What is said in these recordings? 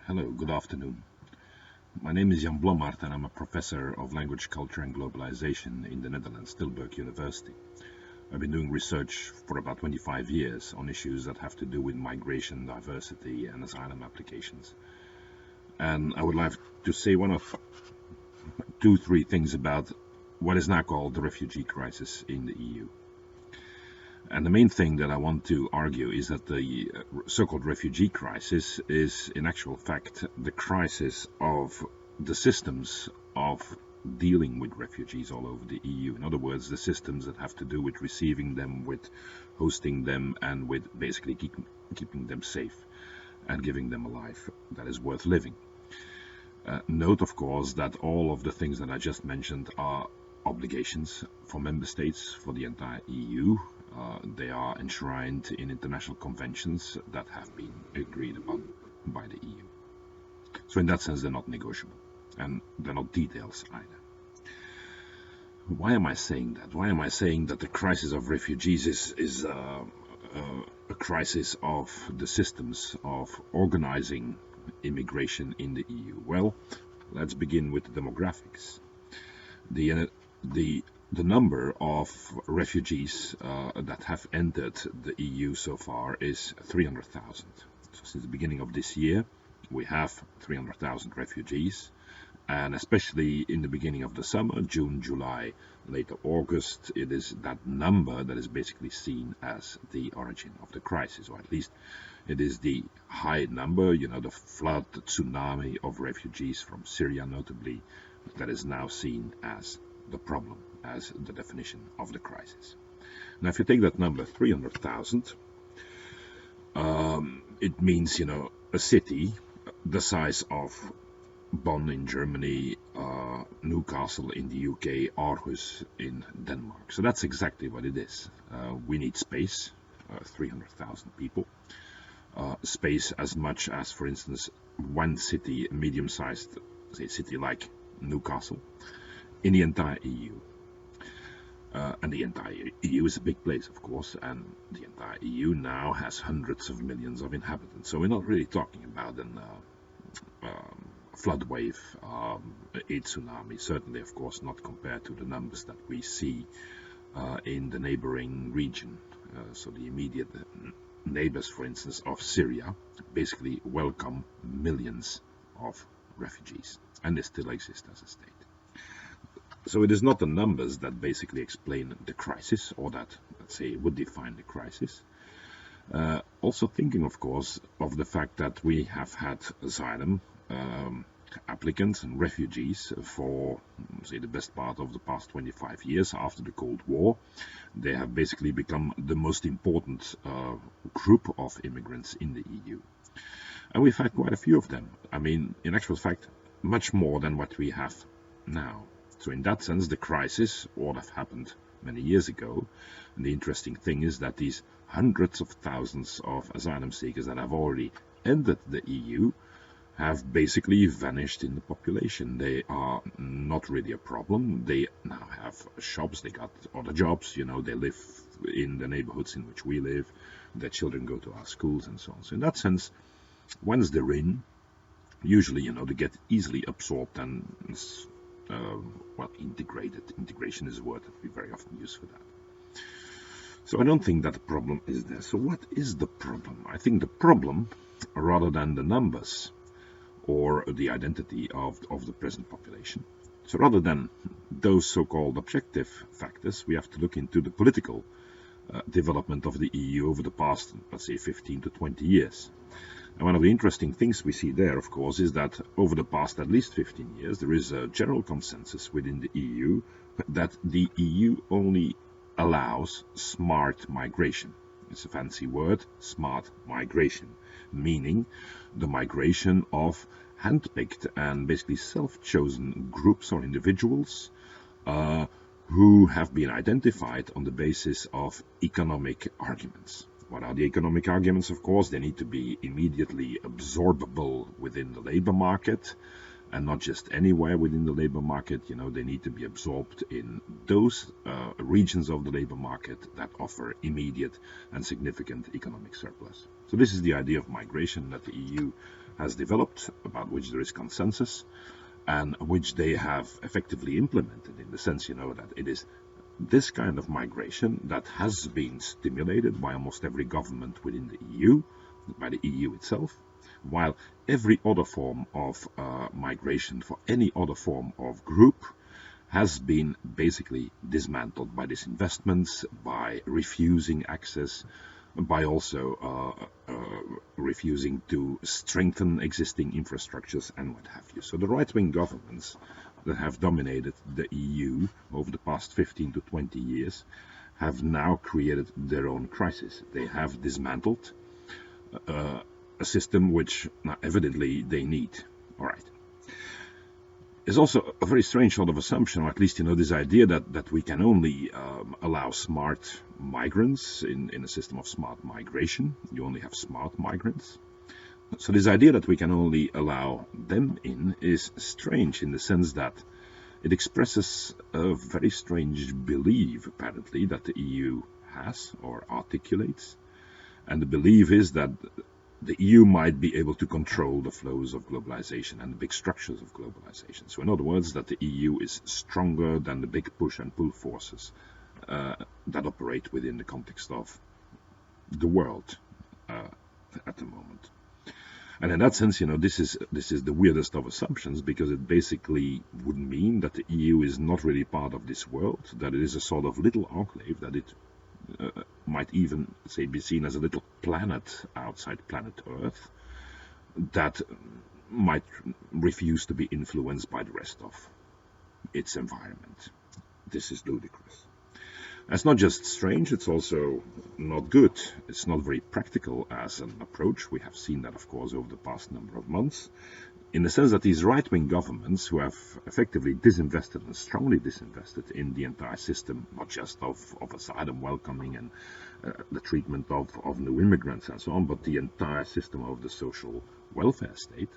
Hello, good afternoon. My name is Blommaert and I'm a professor of language, culture and globalization in the Netherlands, Tilburg University. I've been doing research for about 25 years on issues that have to do with migration, diversity and asylum applications. And I would like to say one of three things about what is now called the refugee crisis in the EU. And the main thing that I want to argue is that the so-called refugee crisis is in actual fact the crisis of the systems of dealing with refugees all over the EU. In other words, the systems that have to do with receiving them, with hosting them, and with basically keeping them safe and giving them a life that is worth living. Note, of course, that all of the things that I just mentioned are obligations for member states, for the entire EU. They are enshrined in international conventions that have been agreed upon by the EU. So in that sense, they're not negotiable, and they're not details either. Why am I saying that? Why am I saying that the crisis of refugees is a crisis of the systems of organizing immigration in the EU? Well, let's begin with the demographics. The number of refugees that have entered the EU so far is 300,000. So since the beginning of this year, we have 300,000 refugees, and especially in the beginning of the summer, June, July, later August, it is that number that is basically seen as the origin of the crisis, or at least it is the high number, the flood, the tsunami of refugees from Syria notably, that is now seen as the problem, as the definition of the crisis. Now, if you take that number, 300,000, it means, a city the size of Bonn in Germany, Newcastle in the UK, Aarhus in Denmark. So that's exactly what it is. We need space, 300,000 people. Space as much as, for instance, one city, a medium-sized city like Newcastle, in the entire EU. And the entire EU is a big place, of course, and the entire EU now has hundreds of millions of inhabitants. So we're not really talking about a flood wave, a tsunami, certainly, of course, not compared to the numbers that we see in the neighboring region. So the immediate neighbors, for instance, of Syria, basically welcome millions of refugees, and they still exist as a state. So it is not the numbers that basically explain the crisis, or that, let's say, would define the crisis. Also thinking, of course, of the fact that we have had asylum applicants and refugees for, say, the best part of the past 25 years after the Cold War. They have basically become the most important group of immigrants in the EU. And we've had quite a few of them. I mean, in actual fact, much more than what we have now. So in that sense, the crisis would have happened many years ago. And the interesting thing is that these hundreds of thousands of asylum seekers that have already entered the EU have basically vanished in the population. They are not really a problem. They now have shops, they got other jobs, they live in the neighborhoods in which we live, their children go to our schools and so on. So in that sense, once they're in, usually, they get easily absorbed and integrated. Integration is a word that we very often use for that. So I don't think that the problem is there. So what is the problem? I think the problem, rather than the numbers or the identity of the present population, so rather than those so-called objective factors, we have to look into the political development of the EU over the past, let's say, 15 to 20 years. And one of the interesting things we see there, of course, is that over the past at least 15 years, there is a general consensus within the EU that the EU only allows smart migration. It's a fancy word, smart migration, meaning the migration of handpicked and basically self-chosen groups or individuals who have been identified on the basis of economic arguments. What are the economic arguments? Of course, they need to be immediately absorbable within the labor market, and not just anywhere within the labor market. They need to be absorbed in those regions of the labor market that offer immediate and significant economic surplus. So this is the idea of migration that the EU has developed, about which there is consensus, and which they have effectively implemented, in the sense, that it is this kind of migration that has been stimulated by almost every government within the EU, by the EU itself, while every other form of migration for any other form of group has been basically dismantled by disinvestments, by refusing access, by also refusing to strengthen existing infrastructures and what have you. So the right-wing governments that have dominated the EU over the past 15 to 20 years have now created their own crisis. They have dismantled a system which evidently they need. All right. There's also a very strange sort of assumption, or at least, this idea that we can only allow smart migrants in a system of smart migration. You only have smart migrants. So this idea that we can only allow them in is strange, in the sense that it expresses a very strange belief, apparently, that the EU has or articulates. And the belief is that the EU might be able to control the flows of globalization and the big structures of globalization. So in other words, that the EU is stronger than the big push and pull forces that operate within the context of the world at the moment. And in that sense, this is the weirdest of assumptions, because it basically would mean that the EU is not really part of this world, that it is a sort of little enclave, that it might even, say, be seen as a little planet outside planet Earth that might refuse to be influenced by the rest of its environment. This is ludicrous. It's not just strange, it's also not good. It's not very practical as an approach. We have seen that, of course, over the past number of months, in the sense that these right-wing governments, who have effectively disinvested and strongly disinvested in the entire system, not just of asylum welcoming and the treatment of new immigrants and so on, but the entire system of the social welfare state.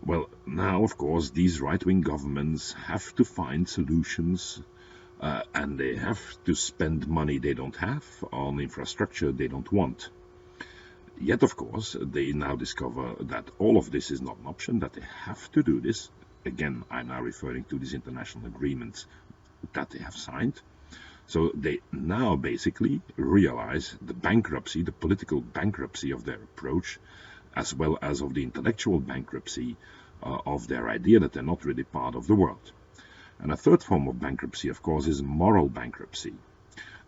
Well, now, of course, these right-wing governments have to find solutions, and they have to spend money they don't have on infrastructure they don't want. Yet, of course, they now discover that all of this is not an option, that they have to do this. Again, I'm now referring to these international agreements that they have signed. So they now basically realize the bankruptcy, the political bankruptcy of their approach, as well as of the intellectual bankruptcy of their idea that they're not really part of the world. And a third form of bankruptcy, of course, is moral bankruptcy.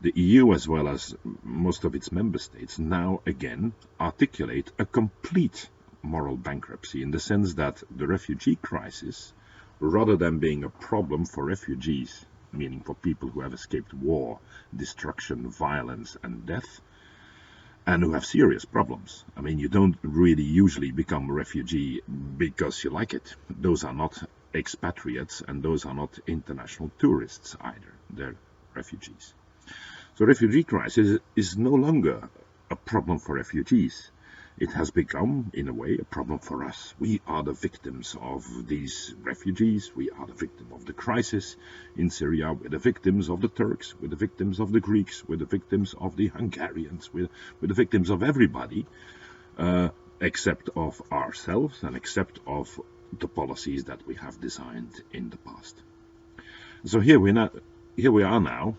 The EU, as well as most of its member states, now again articulate a complete moral bankruptcy, in the sense that the refugee crisis, rather than being a problem for refugees, meaning for people who have escaped war, destruction, violence and death, and who have serious problems. I mean, you don't really usually become a refugee because you like it. Those are not expatriates, and those are not international tourists either. They're refugees. So refugee crisis is no longer a problem for refugees. It has become, in a way, a problem for us. We are the victims of these refugees. We are the victim of the crisis in Syria. We're the victims of the Turks. We're the victims of the Greeks. We're the victims of the Hungarians. We're the victims of everybody, except of ourselves and except of the policies that we have designed in the past. So here we are now,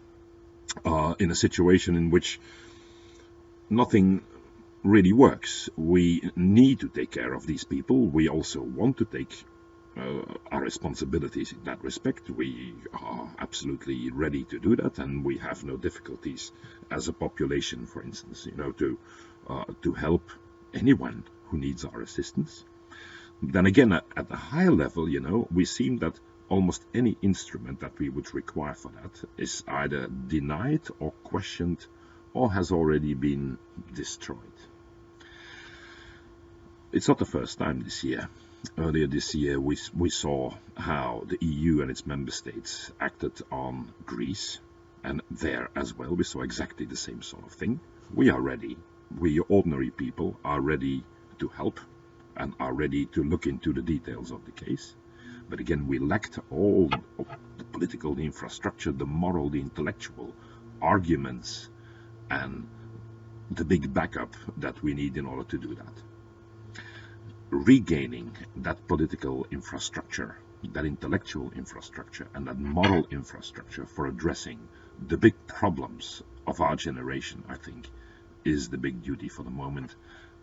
in a situation in which nothing really works. We need to take care of these people. We also want to take our responsibilities in that respect. We are absolutely ready to do that, and we have no difficulties as a population, for instance, to help anyone who needs our assistance. Then again, at the higher level, we seem that almost any instrument that we would require for that is either denied or questioned or has already been destroyed. It's not the first time this year. Earlier this year, we saw how the EU and its member states acted on Greece, and there as well we saw exactly the same sort of thing. We are ready. We ordinary people are ready to help and are ready to look into the details of the case. But again, we lacked all of the political, the infrastructure, the moral, the intellectual arguments, and the big backup that we need in order to do that. regaining that political infrastructure, that intellectual infrastructure, and that moral infrastructure for addressing the big problems of our generation, I think, is the big duty for the moment.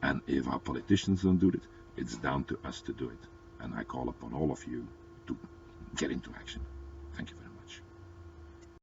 And if our politicians don't do it, it's down to us to do it. And I call upon all of you to get into action. Thank you very much.